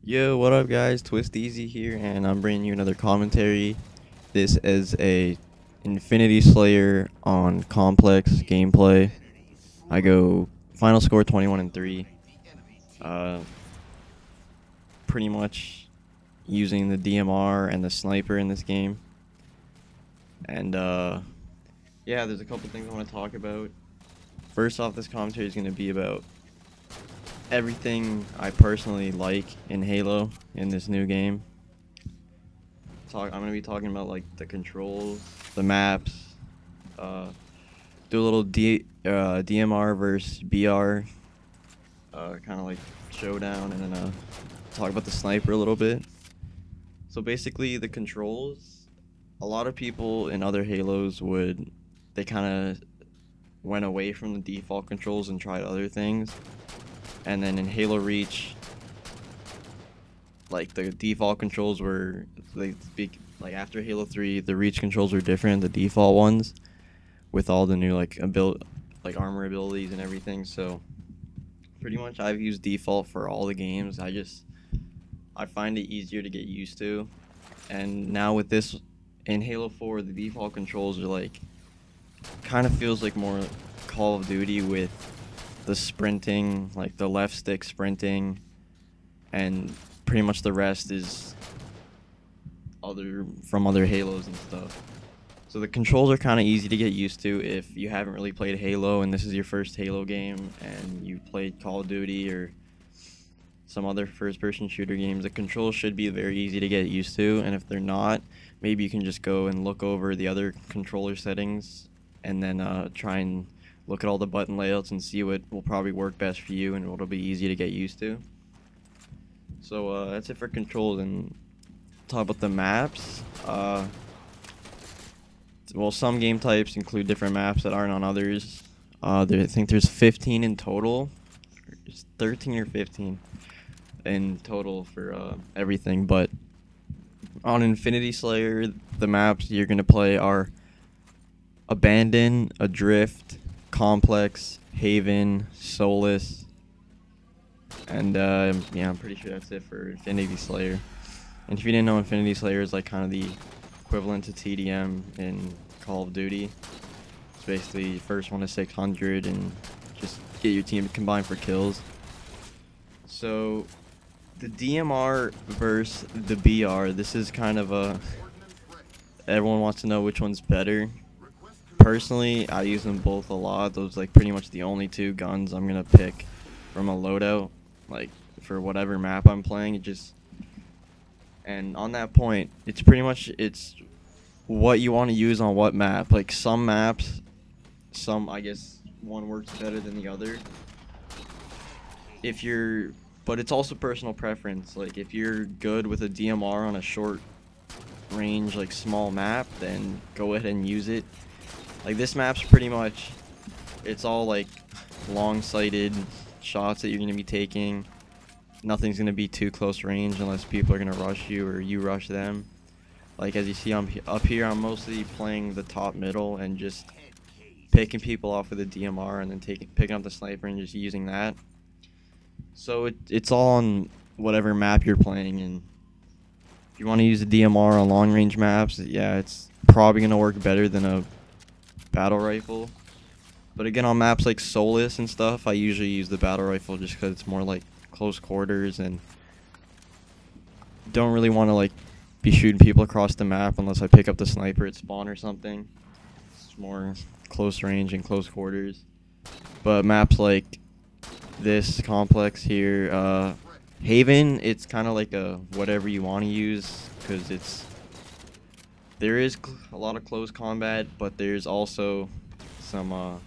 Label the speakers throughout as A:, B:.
A: Yo, what up, guys? Twist Easy here, and I'm bringing you another commentary. This is a Infinity Slayer on Complex gameplay. I go final score 21 and 3. Uh, Pretty much using the DMR and the sniper in this game. And yeah, there's a couple things I want to talk about. First off, this commentary is going to be about everything I personally like in Halo in this new game. I'm gonna be talking about like the controls, the maps, do a little DMR versus BR, kind of like showdown, and then talk about the sniper a little bit. So basically, the controls. A lot of people in other Halos they kind of went away from the default controls and tried other things. And then in Halo Reach, like the default controls were like after Halo 3, the Reach controls were different, the default ones, with all the new like armor abilities and everything. So pretty much I've used default for all the games. I find it easier to get used to. And now with this in Halo 4, the default controls are like kind of feels like more Call of Duty with the sprinting, like the left stick sprinting, and pretty much the rest is from other Halos and stuff. So the controls are kind of easy to get used to if you haven't really played Halo and this is your first Halo game and you played Call of Duty or some other first-person shooter games. The controls should be very easy to get used to, and if they're not, maybe you can just go and look over the other controller settings and then try and look at all the button layouts and see what will probably work best for you and what'll be easy to get used to. So that's it for controls, and talk about the maps. Well, some game types include different maps that aren't on others. I think there's 15 in total. It's 13 or 15 in total for everything. But on Infinity Slayer, the maps you're going to play are Abandon, Adrift, Complex, Haven, Solus, and yeah, I'm pretty sure that's it for Infinity Slayer. And if you didn't know, Infinity Slayer is like kind of the equivalent to TDM in Call of Duty. It's basically first one to 600 and just get your team to combine for kills. So the DMR versus the BR, this is kind of everyone wants to know which one's better. Personally, I use them both a lot. Those like pretty much the only two guns I'm gonna pick from a loadout, like for whatever map I'm playing. And on that point, it's what you want to use on what map. Like some maps, I guess one works better than the other. But it's also personal preference. Like if you're good with a DMR on a short range, like small map, then go ahead and use it. Like this map's pretty much, it's all like long-sighted shots that you're going to be taking. Nothing's going to be too close range unless people are going to rush you or you rush them. Like as you see up here, I'm mostly playing the top middle and just picking people off with a DMR and then picking up the sniper and just using that. So it's all on whatever map you're playing, and if you want to use a DMR on long range maps, yeah, it's probably going to work better than a battle rifle. But again, on maps like Solus and stuff, I usually use the battle rifle just because it's more like close quarters and don't really want to like be shooting people across the map unless I pick up the sniper at spawn or something. It's more close range and close quarters. But maps like this complex here, Haven, it's kind of like a whatever you want to use because there is a lot of close combat, but there's also some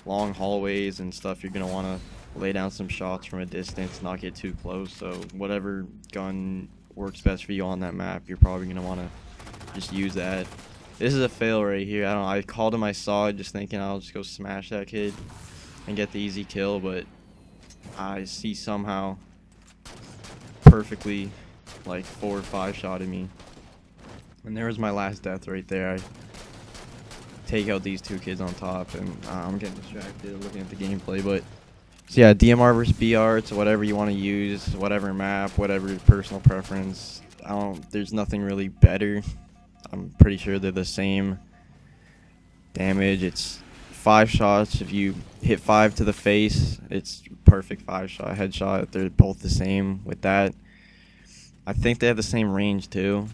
A: long hallways and stuff. You're gonna want to lay down some shots from a distance, not get too close. So whatever gun works best for you on that map, you're probably gonna want to just use that. This is a fail right here. I called him, I saw it, just thinking I'll just go smash that kid and get the easy kill, but I see somehow perfectly like 4 or 5 shot at me. And there was my last death right there. I take out these 2 kids on top, and I'm getting distracted looking at the gameplay, but So yeah, DMR versus BR, it's whatever you want to use, whatever map, whatever personal preference. There's nothing really better. I'm pretty sure they're the same damage. It's 5 shots. If you hit 5 to the face, it's perfect 5-shot headshot. They're both the same with that. I think they have the same range too.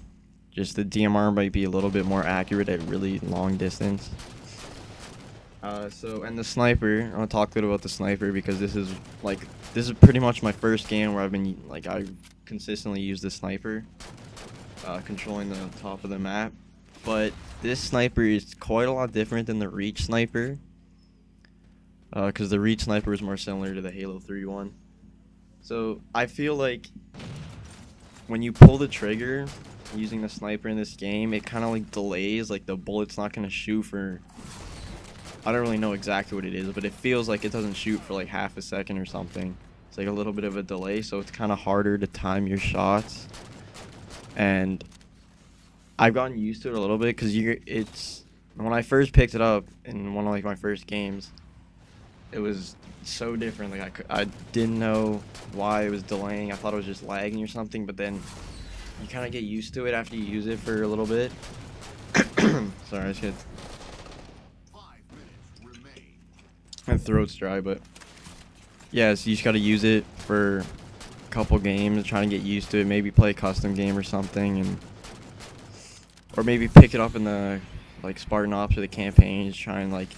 A: Just the DMR might be a little bit more accurate at really long distance. And the sniper, I want to talk a little about the sniper because this is pretty much my first game where I consistently use the sniper, controlling the top of the map. But this sniper is quite a lot different than the Reach sniper, because the Reach sniper is more similar to the Halo 3 one. So I feel like when you pull the trigger using the sniper in this game, it kind of like delays, like the bullet's not going to shoot for, I don't really know exactly what it is, but it feels like it doesn't shoot for like half a second or something. It's like a little bit of a delay, so it's kind of harder to time your shots. And I've gotten used to it a little bit because when I first picked it up in one of like my first games, it was so different. Like I didn't know why it was delaying. I thought it was just lagging or something, but then you kind of get used to it after you use it for a little bit. Sorry, I just get my throat's dry, but yeah, so you just gotta use it for a couple games, trying to get used to it. Maybe play a custom game or something, or maybe pick it up in the like Spartan Ops or the campaigns, try and like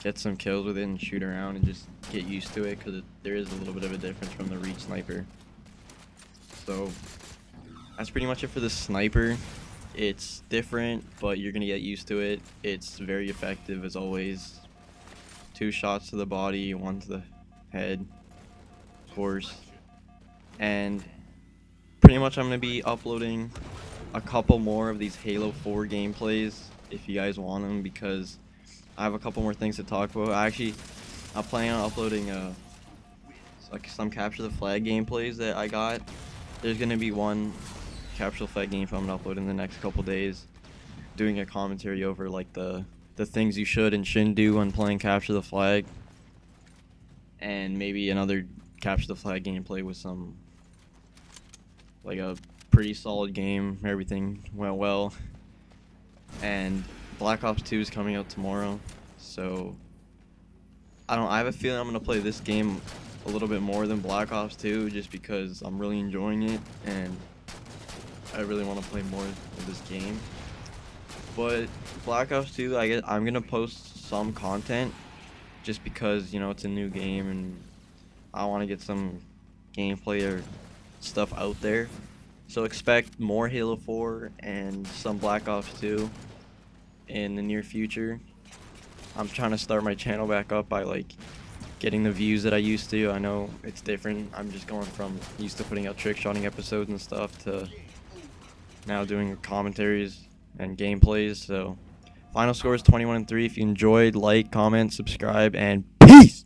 A: get some kills with it and shoot around and just get used to it, because there is a little bit of a difference from the Reach sniper. So that's pretty much it for the sniper. It's different, but you're gonna get used to it. It's very effective as always. 2 shots to the body, 1 to the head, of course. And pretty much I'm going to be uploading a couple more of these Halo 4 gameplays if you guys want them, because I have a couple more things to talk about. I'm planning on uploading like some Capture the Flag gameplays that I got. There's going to be one Capture the Flag game I'm going to upload in the next couple days, doing a commentary over like the things you should and shouldn't do when playing Capture the Flag, and maybe another Capture the Flag gameplay with some, like a pretty solid game, everything went well. And Black Ops 2 is coming out tomorrow, so I have a feeling I'm gonna play this game a little bit more than Black Ops 2, just because I'm really enjoying it and I really want to play more of this game. But Black Ops 2, I'm gonna post some content just because, you know, it's a new game and I want to get some gameplay or stuff out there. So expect more Halo 4 and some Black Ops 2 in the near future. I'm trying to start my channel back up by like getting the views that I used to. I know it's different. I'm just going from used to putting out trick shotting episodes and stuff to now doing commentaries and gameplays. So final score is 21-3. If you enjoyed, like, comment, subscribe, and peace.